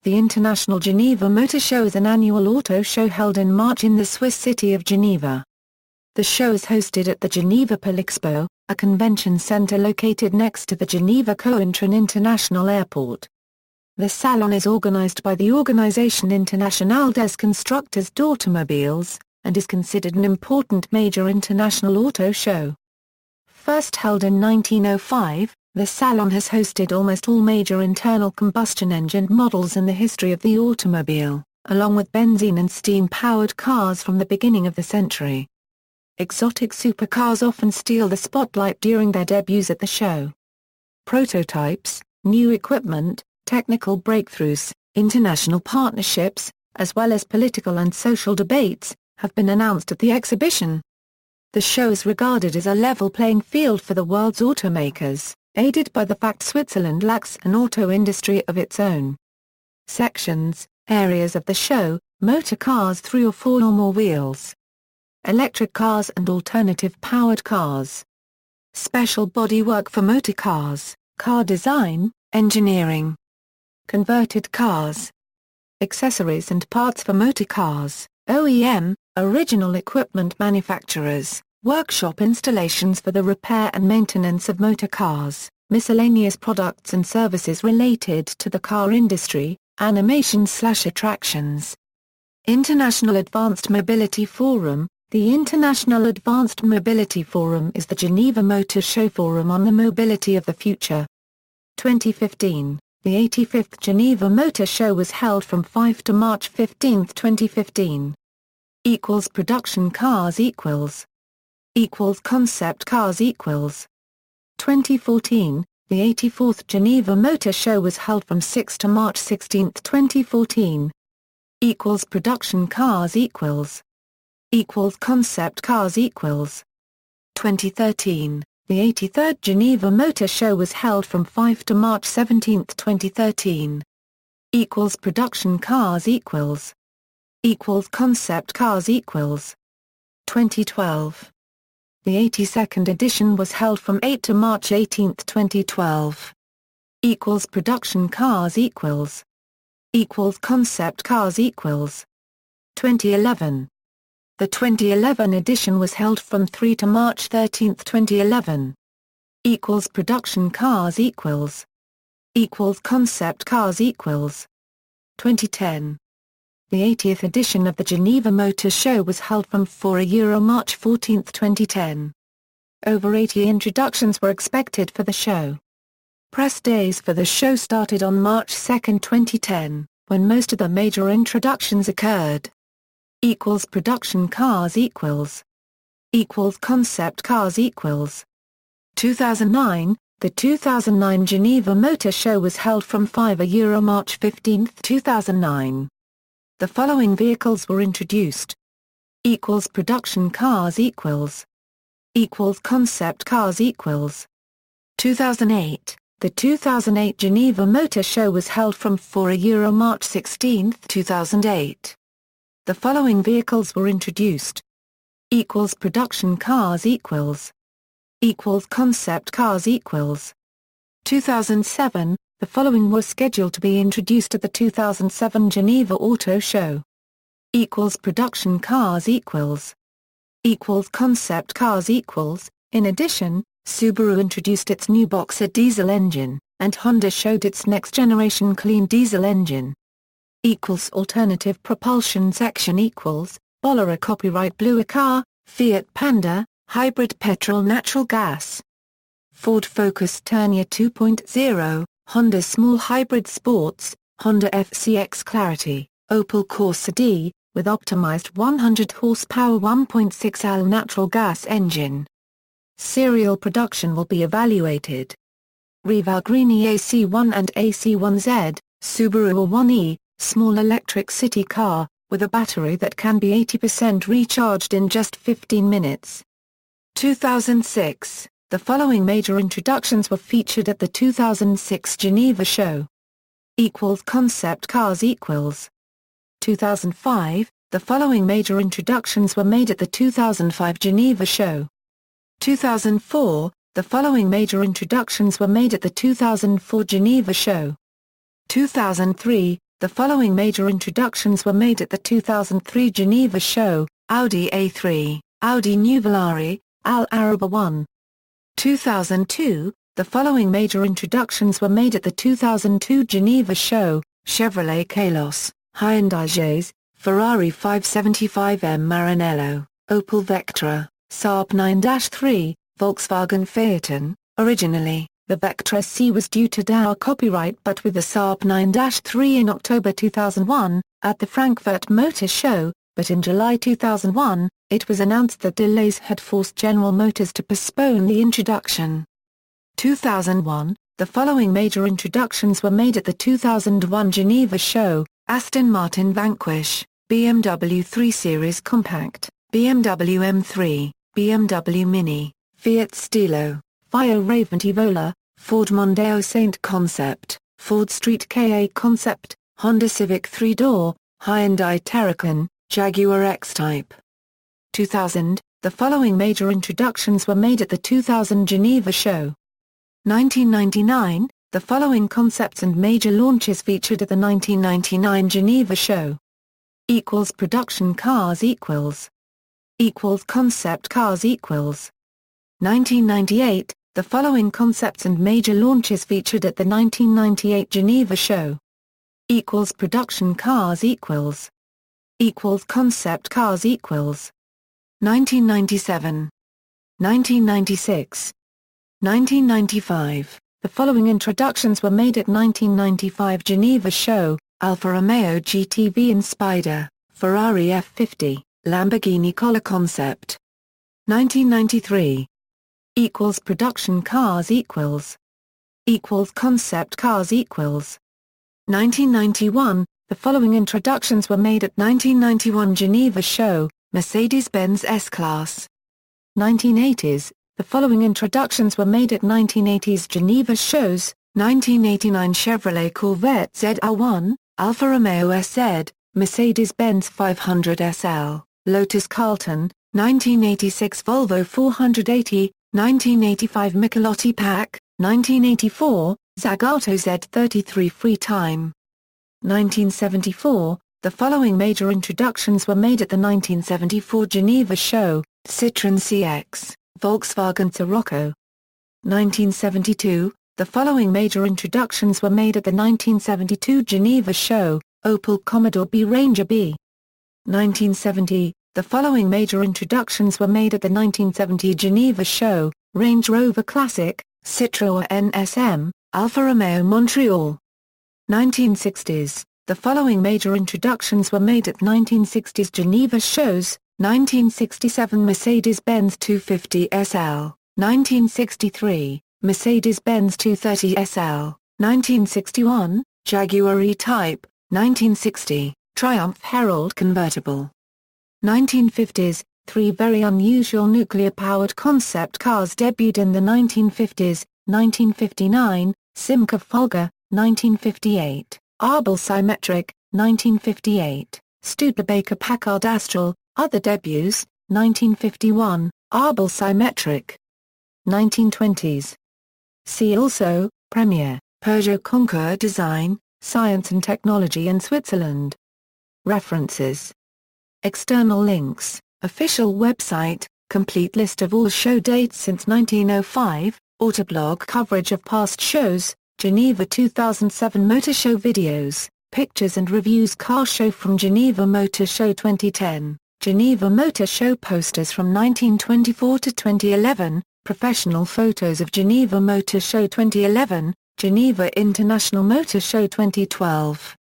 The International Geneva Motor Show is an annual auto show held in March in the Swiss city of Geneva. The show is hosted at the Geneva Palexpo, a convention center located next to the Geneva Cointrin International Airport. The Salon is organized by the Organisation Internationale des Constructeurs d'Automobiles, and is considered an important major international auto show. First held in 1905, the Salon has hosted almost all major internal combustion engine models in the history of the automobile, along with benzene and steam-powered cars from the beginning of the century. Exotic supercars often steal the spotlight during their debuts at the show. Prototypes, new equipment, technical breakthroughs, international partnerships, as well as political and social debates, have been announced at the exhibition. The show is regarded as a level playing field for the world's automakers, aided by the fact Switzerland lacks an auto industry of its own. Sections, areas of the show: motor cars 3 or 4 or more wheels, electric cars and alternative powered cars, special bodywork for motor cars, car design, engineering, converted cars, accessories and parts for motor cars, OEM, original equipment manufacturers, workshop installations for the repair and maintenance of motor cars, miscellaneous products and services related to the car industry, animation/attractions. International Advanced Mobility Forum. The International Advanced Mobility Forum is the Geneva Motor Show forum on the mobility of the future. 2015. The 85th Geneva Motor Show was held from 5 to March 15, 2015. Production cars concept cars 2014, the 84th Geneva Motor Show was held from 6 to March 16, 2014. Production cars concept cars 2013, the 83rd Geneva Motor Show was held from 5 to March 17, 2013. Production cars concept cars 2012. The 82nd edition was held from 8 to March 18, 2012. Production cars concept cars 2011. The 2011 edition was held from 3 to March 13, 2011. Production cars concept cars 2010. The 80th edition of the Geneva Motor Show was held from March 14, 2010. Over 80 introductions were expected for the show. Press days for the show started on March 2, 2010, when most of the major introductions occurred. Production cars concept cars 2009, the 2009 Geneva Motor Show was held from March 15, 2009. The following vehicles were introduced. Production cars concept cars 2008, the 2008 Geneva Motor Show was held from March 16, 2008. The following vehicles were introduced. Production cars concept cars 2007, the following were scheduled to be introduced at the 2007 Geneva Auto Show. Production cars concept cars In addition, Subaru introduced its new Boxer diesel engine, and Honda showed its next-generation clean diesel engine. Alternative propulsion section Bolero copyright Blue car, Fiat Panda, hybrid petrol-natural gas. Ford Focus Tourneur 2.0, Honda Small Hybrid Sports, Honda FCX Clarity, Opel Corsa D, with optimized 100 horsepower 1.6L natural gas engine. Serial production will be evaluated. Rival Greeny AC1 and AC1Z, Subaru 1E, small electric city car, with a battery that can be 80% recharged in just 15 minutes. 2006, the following major introductions were featured at the 2006 Geneva Show. Concept cars 2005, the following major introductions were made at the 2005 Geneva Show. 2004, the following major introductions were made at the 2004 Geneva Show. 2003, the following major introductions were made at the 2003 Geneva show: Audi A3, Audi Nuvolari, Al Araba 1. 2002, the following major introductions were made at the 2002 Geneva show: Chevrolet Kalos, Hyundai Jazz, Ferrari 575M Maranello, Opel Vectra, Saab 9-3, Volkswagen Phaeton. Originally, the Vectra C was due to die copyright, but with the Saab 9-3 in October 2001, at the Frankfurt Motor Show, but in July 2001, it was announced that delays had forced General Motors to postpone the introduction. 2001, the following major introductions were made at the 2001 Geneva show: Aston Martin Vanquish, BMW 3 Series Compact, BMW M3, BMW Mini, Fiat Stilo, Fio Ravent Evola, Ford Mondeo Saint Concept, Ford Street KA Concept, Honda Civic 3-door, Hyundai Terracan, Jaguar X-Type. 2000, the following major introductions were made at the 2000 Geneva show. 1999, the following concepts and major launches featured at the 1999 Geneva show. Production cars concept cars 1998, the following concepts and major launches featured at the 1998 Geneva show. Production cars concept cars 1997, 1996, 1995, the following introductions were made at 1995 Geneva show: Alfa Romeo GTV and Spider, Ferrari F50, Lamborghini Color Concept. 1993. Production cars concept cars 1991, the following introductions were made at 1991 Geneva show: Mercedes-Benz S-Class. 1980s, the following introductions were made at 1980s Geneva shows: 1989 Chevrolet Corvette ZR1, Alfa Romeo SZ, Mercedes-Benz 500 SL, Lotus Carlton, 1986 Volvo 480, 1985 Michelotti PAC, 1984, Zagato Z33 Free Time. 1974, the following major introductions were made at the 1974 Geneva show: Citroën CX, Volkswagen Scirocco. 1972, the following major introductions were made at the 1972 Geneva show: Opel Commodore B Ranger B. 1970, the following major introductions were made at the 1970 Geneva show: Range Rover Classic, Citroën NSM, Alfa Romeo Montreal. 1960s, the following major introductions were made at 1960s Geneva shows: 1967 Mercedes-Benz 250 SL, 1963, Mercedes-Benz 230 SL, 1961, Jaguar E-Type, 1960, Triumph Herald Convertible. 1950s, three very unusual nuclear-powered concept cars debuted in the 1950s, 1959, Simca Folger, 1958, Arbel Symmetric, 1958, Studebaker Packard Astral. Other debuts: 1951, Arbel Symmetric. 1920s. See also: Premier, Peugeot Concours Design, Science and Technology in Switzerland. References. External links: Official website, complete list of all show dates since 1905, Autoblog coverage of past shows, Geneva 2007 Motor Show videos, pictures and reviews car show from Geneva Motor Show 2010. Geneva Motor Show posters from 1924 to 2011, professional photos of Geneva Motor Show 2011, Geneva International Motor Show 2012.